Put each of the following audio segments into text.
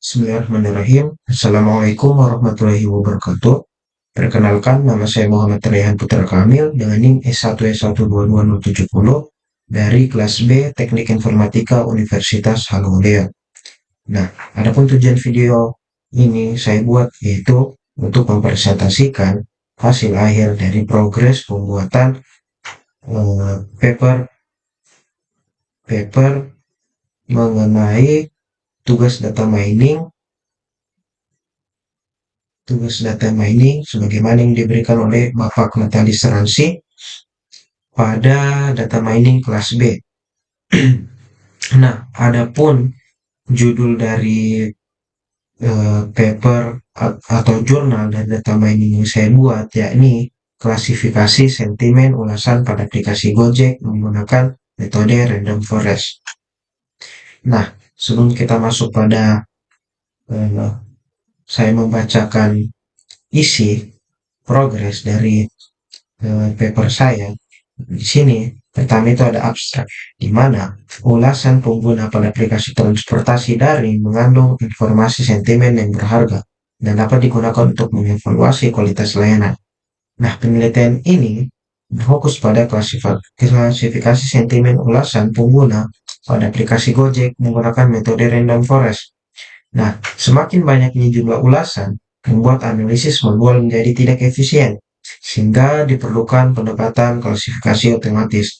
Bismillahirrahmanirrahim. Assalamualaikum warahmatullahi wabarakatuh. Perkenalkan, nama saya Muhammad Rayhan Putra Kamil dengan NIM S1S122070 dari kelas B Teknik Informatika Universitas Halmahera. Nah, adapun tujuan video ini saya buat yaitu untuk mempresentasikan hasil akhir dari progres pembuatan paper paper mengenai tugas data mining sebagaimana yang diberikan oleh Bapak Natalis Ransi pada data mining kelas B. Nah, adapun judul dari paper atau jurnal dari data mining yang saya buat yakni klasifikasi sentimen ulasan pada aplikasi Gojek menggunakan metode random forest. Nah, sebelum kita masuk pada saya membacakan isi progres dari paper saya. Di sini pertama itu ada abstrak, di mana ulasan pengguna pada aplikasi transportasi daring mengandung informasi sentimen yang berharga dan dapat digunakan untuk mengevaluasi kualitas layanan. Nah, penelitian ini berfokus pada klasifikasi sentimen ulasan pengguna pada aplikasi Gojek menggunakan metode random forest. Nah, semakin banyaknya jumlah ulasan membuat analisis manual menjadi tidak efisien, sehingga diperlukan pendekatan klasifikasi otomatis.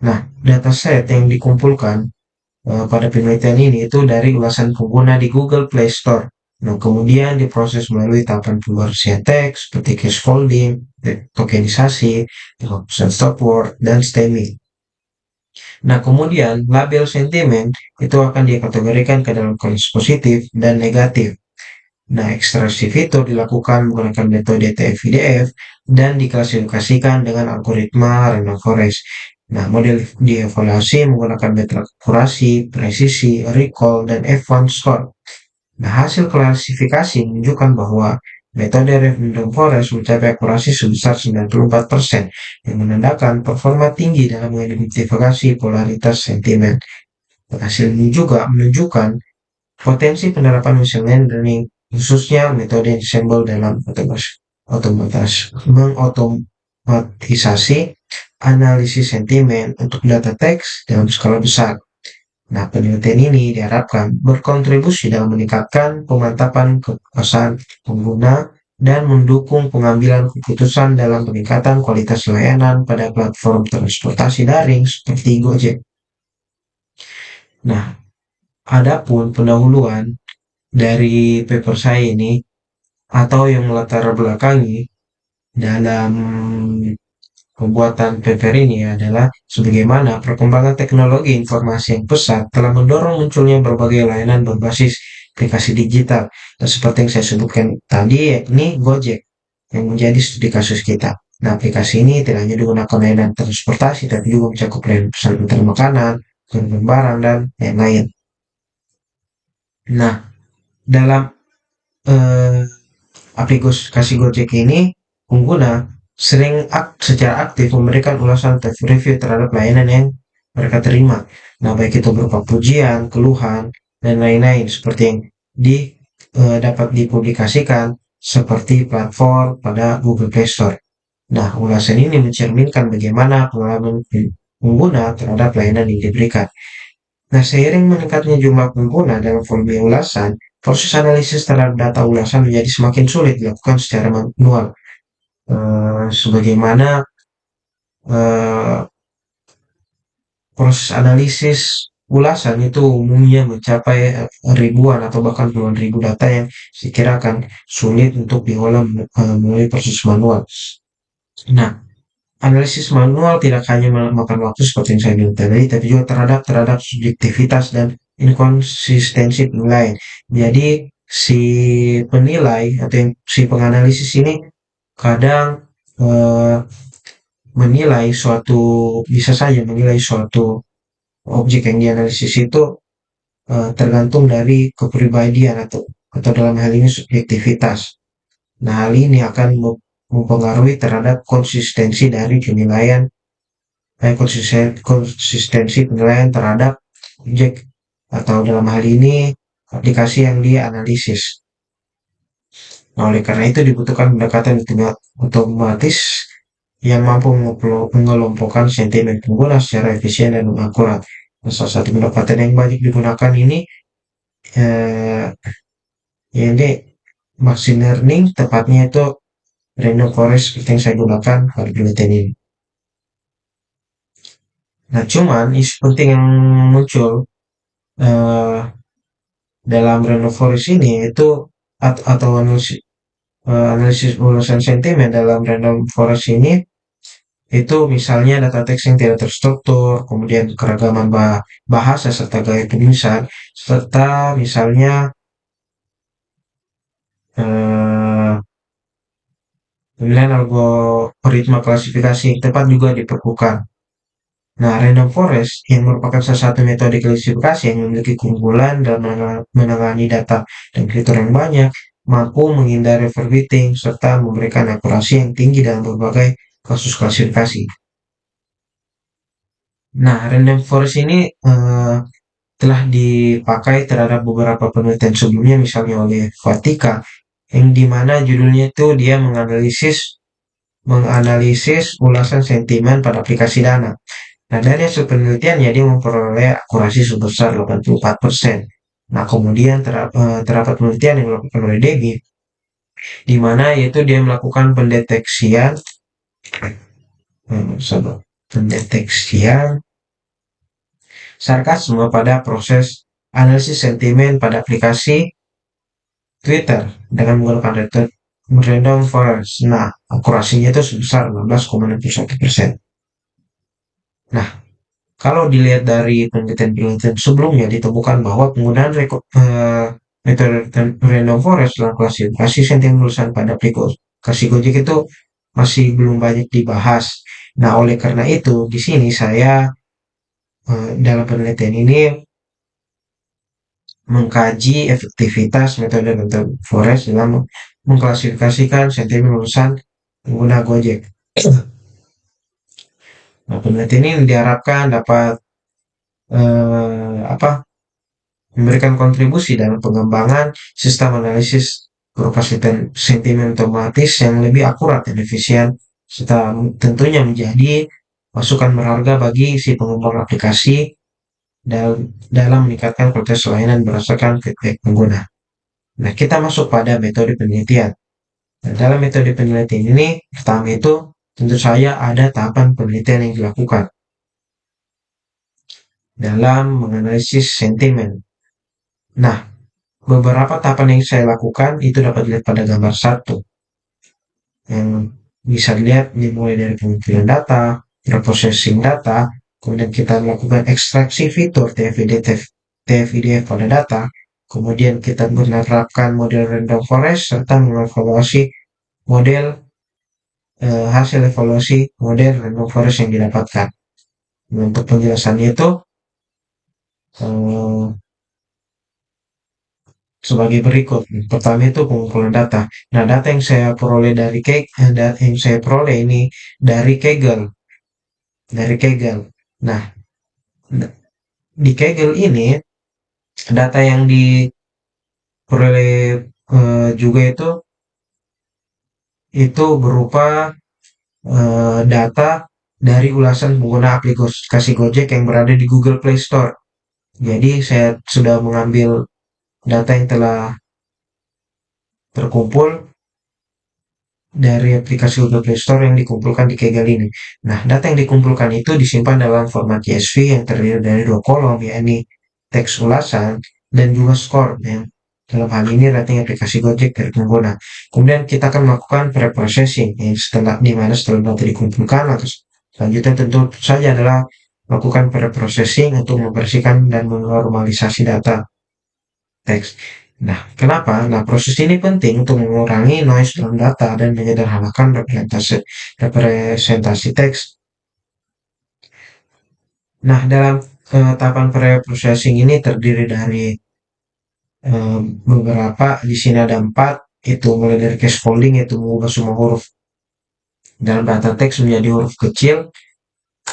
Nah, dataset yang dikumpulkan pada penelitian ini itu dari ulasan pengguna di Google Play Store. Nah, kemudian diproses melalui tahapan pembersihan teks seperti scaffolding, tokenisasi, stop word, dan stemming. Nah, kemudian label sentimen itu akan dikategorikan ke dalam kelas positif dan negatif. Nah, ekstraksi fitur dilakukan menggunakan metode TF-IDF dan diklasifikasikan dengan algoritma random forest. Nah, model dievaluasi menggunakan metode akurasi, presisi, recall, dan F1 score. Nah, hasil klasifikasi menunjukkan bahwa metode random forest mencapai akurasi sebesar 94%, yang menandakan performa tinggi dalam mengidentifikasi polaritas sentimen. Hasil ini juga menunjukkan potensi penerapan machine learning, khususnya metode ensemble dalam mengotomatisasi analisis sentimen untuk data teks dalam skala besar. Nah, penelitian ini diharapkan berkontribusi dalam meningkatkan pemantapan kepuasan pengguna dan mendukung pengambilan keputusan dalam peningkatan kualitas layanan pada platform transportasi daring seperti Gojek. Nah, adapun pendahuluan dari paper saya ini atau yang melatar belakangi dalam pembuatan paper ini adalah sebagaimana perkembangan teknologi informasi yang pesat telah mendorong munculnya berbagai layanan berbasis aplikasi digital. Dan seperti yang saya sebutkan tadi, yakni Gojek yang menjadi studi kasus kita. Nah, aplikasi ini tidak hanya digunakan layanan transportasi, tapi juga mencakup layanan pesan antar makanan, kirim barang, dan lain-lain. Nah, dalam aplikasi Gojek ini, pengguna sering secara aktif memberikan ulasan review terhadap layanan yang mereka terima. Nah, baik itu berupa pujian, keluhan, dan lain-lain seperti yang dapat dipublikasikan seperti platform pada Google Play Store. Nah, ulasan ini mencerminkan bagaimana pengalaman pengguna terhadap layanan yang diberikan. Nah, seiring meningkatnya jumlah pengguna dalam volume ulasan, proses analisis terhadap data ulasan menjadi semakin sulit dilakukan secara manual. Sebagaimana proses analisis ulasan itu umumnya mencapai ribuan atau bahkan puluhan ribu data yang sekira akan sulit untuk diolah melalui proses manual. Nah, analisis manual tidak hanya memakan waktu seperti yang saya bilang tadi, tapi juga terhadap subjektivitas dan inkonsistensi penilaian. Jadi si penilai atau si penganalisis ini kadang bisa saja menilai suatu objek yang dianalisis itu tergantung dari kepribadian atau dalam hal ini subjektivitas. Nah, hal ini akan mempengaruhi terhadap konsistensi dari penilaian konsistensi penilaian terhadap objek, atau dalam hal ini aplikasi yang dia analisis. Nah, oleh karena itu dibutuhkan pendekatan otomatis yang mampu mengelompokkan sentimen pengguna secara efisien dan akurat. Nah, salah satu pendekatan yang banyak digunakan eh, ini machine learning, tepatnya itu random forest seperti yang saya gunakan pada penelitian ini. Nah, cuman isu penting yang muncul eh, dalam random forest ini itu atau analisis ulasan sentimen dalam random forest ini itu misalnya data teks yang tidak terstruktur, kemudian keragaman bahasa serta gaya penulisan, serta misalnya eh, pemilihan algoritma klasifikasi yang tepat juga diperlukan. Nah, random forest yang merupakan salah satu metode klasifikasi yang memiliki keunggulan dalam menangani data dan fitur yang banyak, mampu menghindari overfitting, serta memberikan akurasi yang tinggi dalam berbagai kasus klasifikasi. Nah, random forest ini telah dipakai terhadap beberapa penelitian sebelumnya, misalnya oleh Vatika, yang dimana judulnya itu dia menganalisis ulasan sentimen pada aplikasi Dana. Nah, dari hasil penelitiannya dia memperoleh akurasi sebesar 84%. Nah, kemudian terdapat penelitian yang dilakukan oleh Debbie, di mana yaitu dia melakukan pendeteksian sarkasme pada proses analisis sentimen pada aplikasi Twitter dengan menggunakan random forest. Nah, akurasinya itu sebesar 16,61%. Nah, kalau dilihat dari penelitian-penelitian sebelumnya ditemukan bahwa penggunaan metode random forest dalam klasifikasi sentimen tulisan pada aplikasi Gojek itu masih belum banyak dibahas. Nah, oleh karena itu di sini saya dalam penelitian ini mengkaji efektivitas metode random forest dalam mengklasifikasikan sentimen lulusan pengguna Gojek. Nah, penelitian ini diharapkan dapat apa memberikan kontribusi dalam pengembangan sistem analisis berupa sentimen otomatis yang lebih akurat dan efisien, serta tentunya menjadi masukan berharga bagi si pengembang aplikasi dalam meningkatkan kualitas layanan berdasarkan feedback pengguna. Nah, kita masuk pada metode penelitian. Nah, dalam metode penelitian ini, pertama itu tentu saja ada tahapan penelitian yang dilakukan dalam menganalisis sentimen. Nah, beberapa tahapan yang saya lakukan itu dapat dilihat pada gambar 1. Yang bisa dilihat dimulai dari pengumpulan data, reprocessing data, kemudian kita melakukan ekstraksi fitur TF-IDF pada data, kemudian kita menerapkan model random forest serta mengevaluasi model hasil evaluasi model random forest yang didapatkan. Untuk penjelasannya itu sebagai berikut. Pertama itu pengumpulan data. Nah, data yang saya peroleh ini dari Kaggle. Nah, di Kaggle ini data yang diperoleh juga itu berupa data dari ulasan pengguna aplikasi Gojek yang berada di Google Play Store. Jadi saya sudah mengambil data yang telah terkumpul dari aplikasi Google Play Store yang dikumpulkan di Kaggle ini. Nah, data yang dikumpulkan itu disimpan dalam format CSV yang terdiri dari 2 kolom, yakni teks ulasan dan juga skor. Yang dalam hal ini rating aplikasi Gojek dari pengguna. Kemudian kita akan melakukan pre-processing, yang setelah data dikumpulkan, selanjutnya tentu saja adalah melakukan pre-processing untuk membersihkan dan menormalisasi data teks. Nah, kenapa? Nah, proses ini penting untuk mengurangi noise dalam data dan menyederhanakan representasi teks. Nah, dalam tahapan pre-processing ini terdiri dari beberapa, di sini ada 4, itu mulai dari case folding, yaitu mengubah semua huruf dalam data teks menjadi huruf kecil.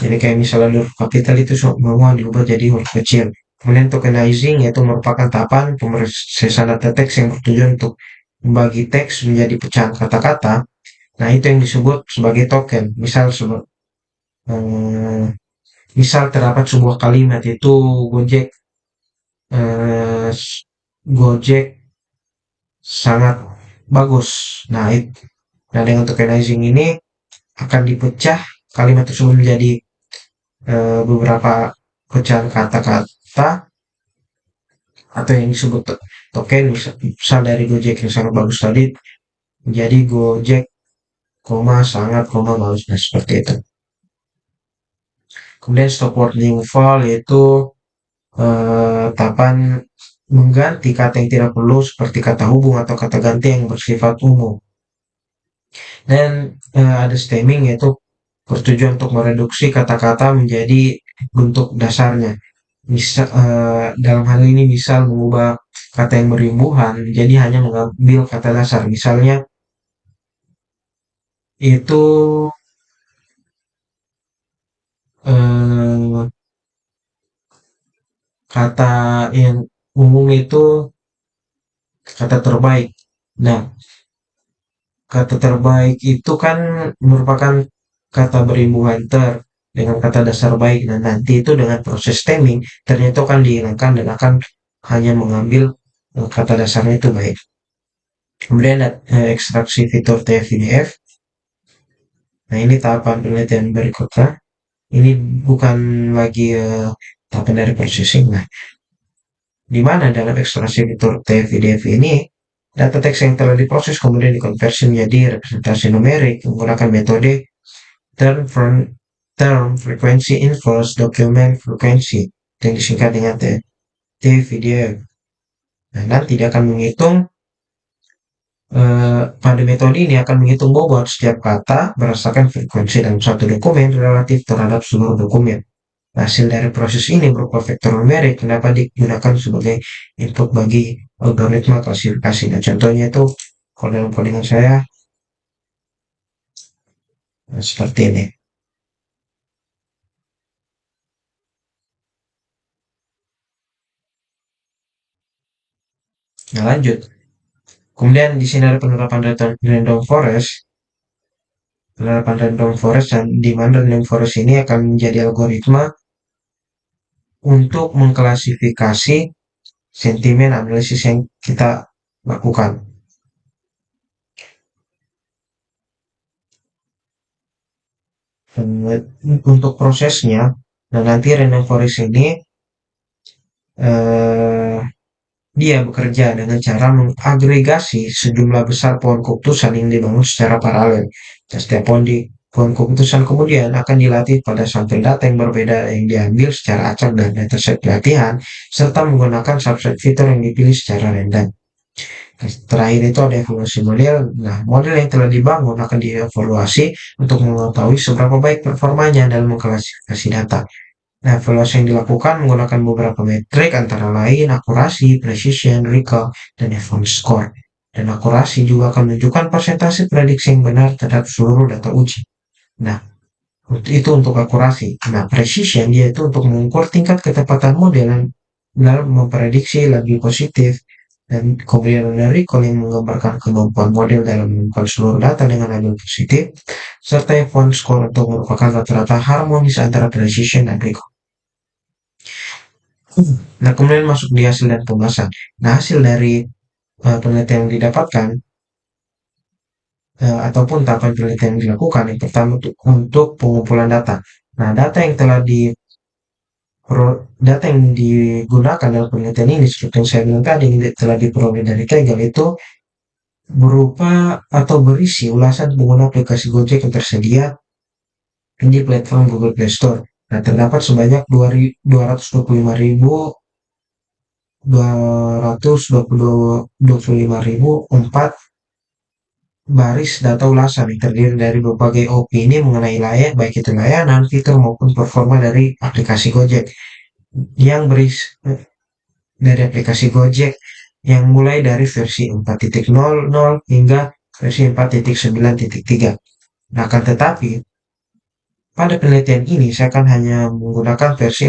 Jadi kayak misalnya huruf kapital itu semua diubah jadi huruf kecil. Kemudian tokenizing yaitu merupakan tahapan pemrosesan data teks yang bertujuan untuk membagi teks menjadi pecahan kata-kata. Nah, itu yang disebut sebagai token. Eh, misal terdapat sebuah kalimat yaitu Gojek eh, Gojek sangat bagus. Nah, dengan tokenizing ini akan dipecah kalimat tersebut menjadi beberapa pecahan kata-kata atau yang disebut token, misal dari Gojek yang sangat bagus tadi menjadi Gojek, sangat, bagus, nah seperti itu. Kemudian stop word removal yaitu tahapan mengganti kata yang tidak perlu seperti kata hubung atau kata ganti yang bersifat umum. Dan ada stemming yaitu bertujuan untuk mereduksi kata-kata menjadi bentuk dasarnya. Dalam hal ini misal mengubah kata yang berimbuhan jadi hanya mengambil kata dasar. Misalnya itu eh, kata yang umum itu kata terbaik. Nah, kata terbaik itu kan merupakan kata berimbuhan dengan kata dasar baik. Nah, nanti itu dengan proses stemming ternyata akan dihilangkan dan akan hanya mengambil kata dasarnya itu baik. Kemudian ada ekstraksi fitur TF-IDF. Nah, ini tahapan penelitian berikutnya. Ini bukan lagi tahapan dari processing. Nah, di mana dalam ekstraksi fitur TF-IDF ini data teks yang telah diproses kemudian dikonversi menjadi representasi numerik menggunakan metode term frequency inverse document frequency yang disingkat dengan TF-IDF. Nah, nanti dia akan menghitung pada metode ini akan menghitung bobot setiap kata berdasarkan frekuensi dalam satu dokumen relatif terhadap seluruh dokumen. Hasil dari proses ini berupa vektor numerik yang dapat digunakan sebagai input bagi algoritma klasifikasi. Nah, contohnya itu kalau dalam codingan saya seperti ini. Nah, lanjut. Kemudian di sini ada penerapan random forest. Penerapan random forest dan di mana random forest ini akan menjadi algoritma untuk mengklasifikasi sentimen analisis yang kita lakukan. Untuk prosesnya, nah nanti random forest ini eh, dia bekerja dengan cara mengagregasi sejumlah besar pohon keputusan yang dibangun secara paralel. Dan setiap pohon keputusan kemudian akan dilatih pada sampel data yang berbeda yang diambil secara acak dan dataset pelatihan, serta menggunakan subset fitur yang dipilih secara random. Terakhir itu ada evaluasi model. Nah, model yang telah dibangun akan dievaluasi untuk mengetahui seberapa baik performanya dalam mengklasifikasi data. Nah, evaluasi yang dilakukan menggunakan beberapa metrik antara lain akurasi, precision, recall, dan advanced score. Dan akurasi juga akan menunjukkan persentase prediksi yang benar terhadap seluruh data uji. Nah, itu untuk akurasi. Nah, precision dia itu untuk mengukur tingkat ketepatan model dalam memprediksi lebih positif. Dan kemudian ada recall yang menggambarkan kemampuan model dalam menemukan seluruh data dengan label positif, serta advanced score untuk merupakan rata-rata harmonis antara precision dan recall. Nah, kemudian masuk di hasil dan pembahasan. Nah, hasil dari penelitian yang didapatkan ataupun tahapan penelitian yang dilakukan yang pertama untuk pengumpulan data. Nah, data yang digunakan dalam penelitian ini seperti yang saya bilang tadi yang telah diperoleh dari Kaggle itu berupa atau berisi ulasan pengguna aplikasi Gojek yang tersedia di platform Google Play Store. Nah, terdapat sebanyak 225.4 baris data ulasan yang terdiri dari berbagai opini mengenai baik itu layanan, fitur maupun performa dari aplikasi Gojek yang dari aplikasi Gojek yang mulai dari versi 4.00 hingga versi 4.9.3. Nah, akan tetapi pada penelitian ini saya akan hanya menggunakan versi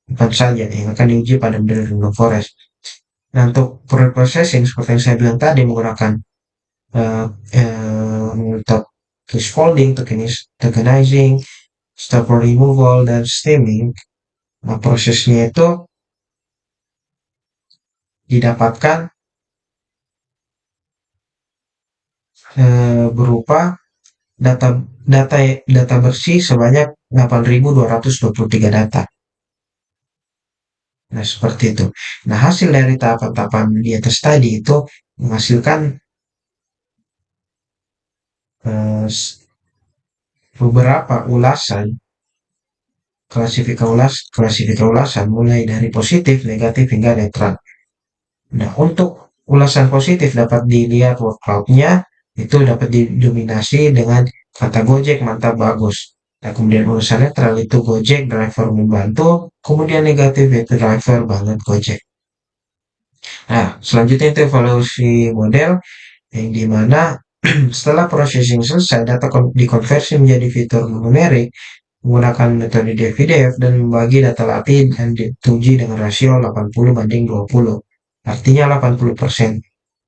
bukan saja yang akan diuji pada model random forest. Nah, untuk processing seperti yang saya bilang tadi menggunakan eh, metode case folding, tokenizing, stable removal, dan stemming. Nah, prosesnya itu didapatkan berupa data data data bersih sebanyak 8.223 data. Nah, seperti itu. Nah, hasil dari tahapan-tahapan di atas tadi itu menghasilkan eh, beberapa ulasan, klasifika ulasan mulai dari positif, negatif, hingga netral. Nah, untuk ulasan positif dapat dilihat workload-nya itu dapat didominasi dengan kata Gojek mantap bagus. Nah, kemudian ulasan netral itu Gojek driver membantu, kemudian negatif itu driver banget Gojek. Nah, selanjutnya itu evaluasi model yang dimana setelah processing selesai, data dikonversi menjadi fitur numerik menggunakan metode DFIDF dan membagi data latih dan diuji dengan rasio 80/20. Artinya 80%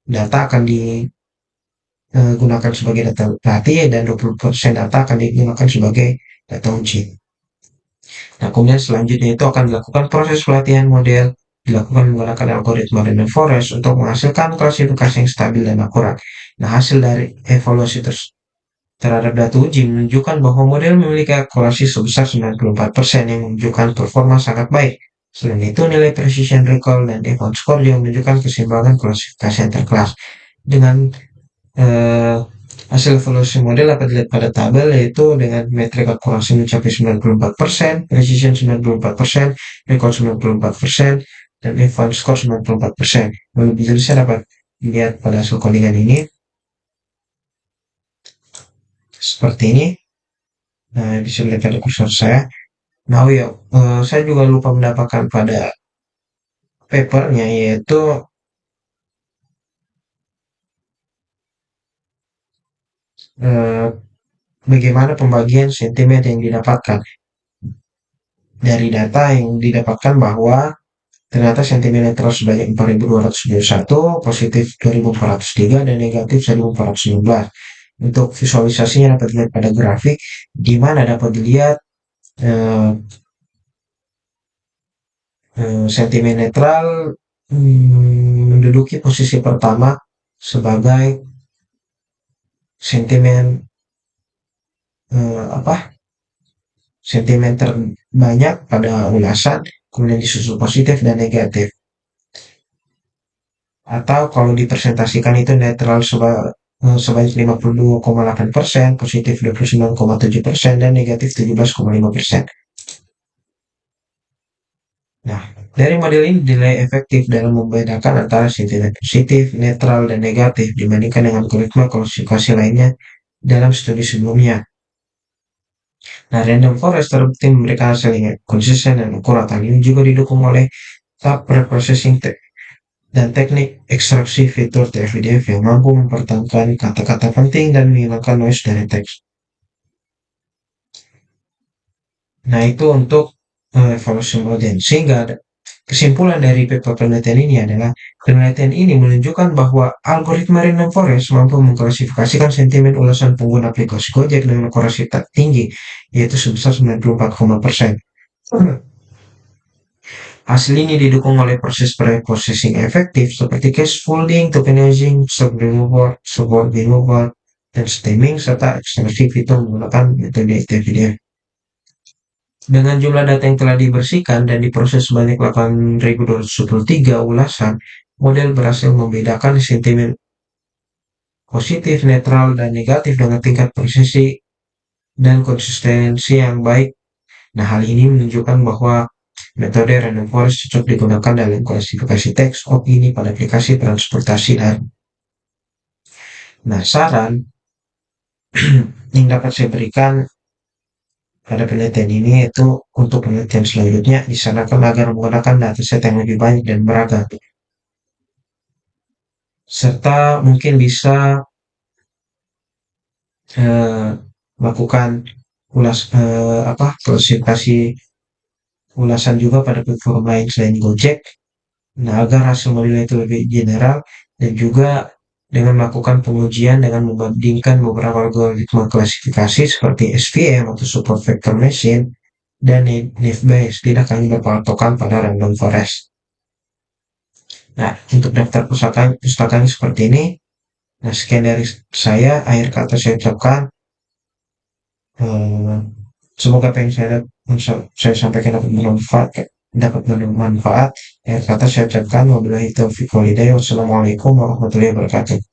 data akan digunakan sebagai data latih dan 20% data akan digunakan sebagai data uji. Nah, kemudian selanjutnya itu akan dilakukan proses pelatihan model, dilakukan menggunakan algoritma random forest untuk menghasilkan klasifikasi yang stabil dan akurat. Nah, hasil dari evaluasi terhadap data uji menunjukkan bahwa model memiliki akurasi sebesar 94% yang menunjukkan performa sangat baik. Selain itu, nilai precision recall dan event score juga menunjukkan keseimbangan klasifikasi antar kelas. Dengan eh, hasil evaluasi model dapat dilihat pada tabel, yaitu dengan metrik akurasi mencapai 94%, precision 94%, recall 94%, dan event score 94%. Lebih jelasnya dapat dilihat pada hasil codingan ini seperti ini. Nah, bisa dilihat pada kursor saya. Nah, oh ya, saya juga lupa mendapatkan pada papernya, yaitu eh, bagaimana pembagian sentimen yang didapatkan dari data yang didapatkan bahwa ternyata sentimen netral sebanyak 4.271, positif 2.403, dan negatif 1.419. Untuk visualisasinya dapat dilihat pada grafik, di mana dapat dilihat eh, sentimen netral menduduki posisi pertama sebagai sentimen apa sentimen terbanyak pada ulasan, kemudian disusul positif dan negatif. Atau kalau dipresentasikan itu netral sebanyak 52,8%, positif 29,7%, dan negatif 17,5%. Nah, dari model ini dinilai efektif dalam membedakan antara sentimen positif, netral, dan negatif dibandingkan dengan algoritma klasifikasi lainnya dalam studi sebelumnya. Nah, random forest terbukti memberikan hasil yang konsisten dan akurat. Hal ini juga didukung oleh tahap preprocessing dan teknik ekstraksi fitur TF-IDF yang mampu mempertahankan kata-kata penting dan menghilangkan noise dari teks. Nah, itu untuk evaluasi model. Sehingga kesimpulan dari paper penelitian ini adalah penelitian ini menunjukkan bahwa algoritma random forest mampu mengklasifikasikan sentimen ulasan pengguna aplikasi Gojek dengan akurasi tinggi, yaitu sebesar 94,%. Hasil ini didukung oleh proses pre-processing efektif seperti case folding, tokenizing, support removal, dan stemming, serta ekstraksi fitur menggunakan metode TF-IDF. Dengan jumlah data yang telah dibersihkan dan diproses sebanyak 8.223 ulasan, model berhasil membedakan sentimen positif, netral, dan negatif dengan tingkat presisi dan konsistensi yang baik. Nah, hal ini menunjukkan bahwa metode random forest cocok digunakan dalam klasifikasi teks opini pada aplikasi transportasi daring. Nah, saran yang dapat saya berikan pada penelitian ini itu untuk penelitian selanjutnya disarankan agar menggunakan dataset yang lebih banyak dan beragam, serta mungkin bisa melakukan klasifikasi ulasan juga pada platform lain selain Gojek. Nah, agar hasil modelnya itu lebih general dan juga dengan melakukan pengujian dengan membandingkan beberapa algoritma klasifikasi seperti SVM atau Support Vector Machine dan Naive Bayes, tidak hanya berpatokan pada random forest. Nah, untuk daftar pustakanya seperti ini. Nah, sekian dari saya. Akhir kata saya ucapkan, eh, semoga apa yang saya sampaikan dapat bermanfaat. Akhir kata saya ucapkan wabillahi taufiq walhidayah. Wassalamualaikum warahmatullahi wabarakatuh.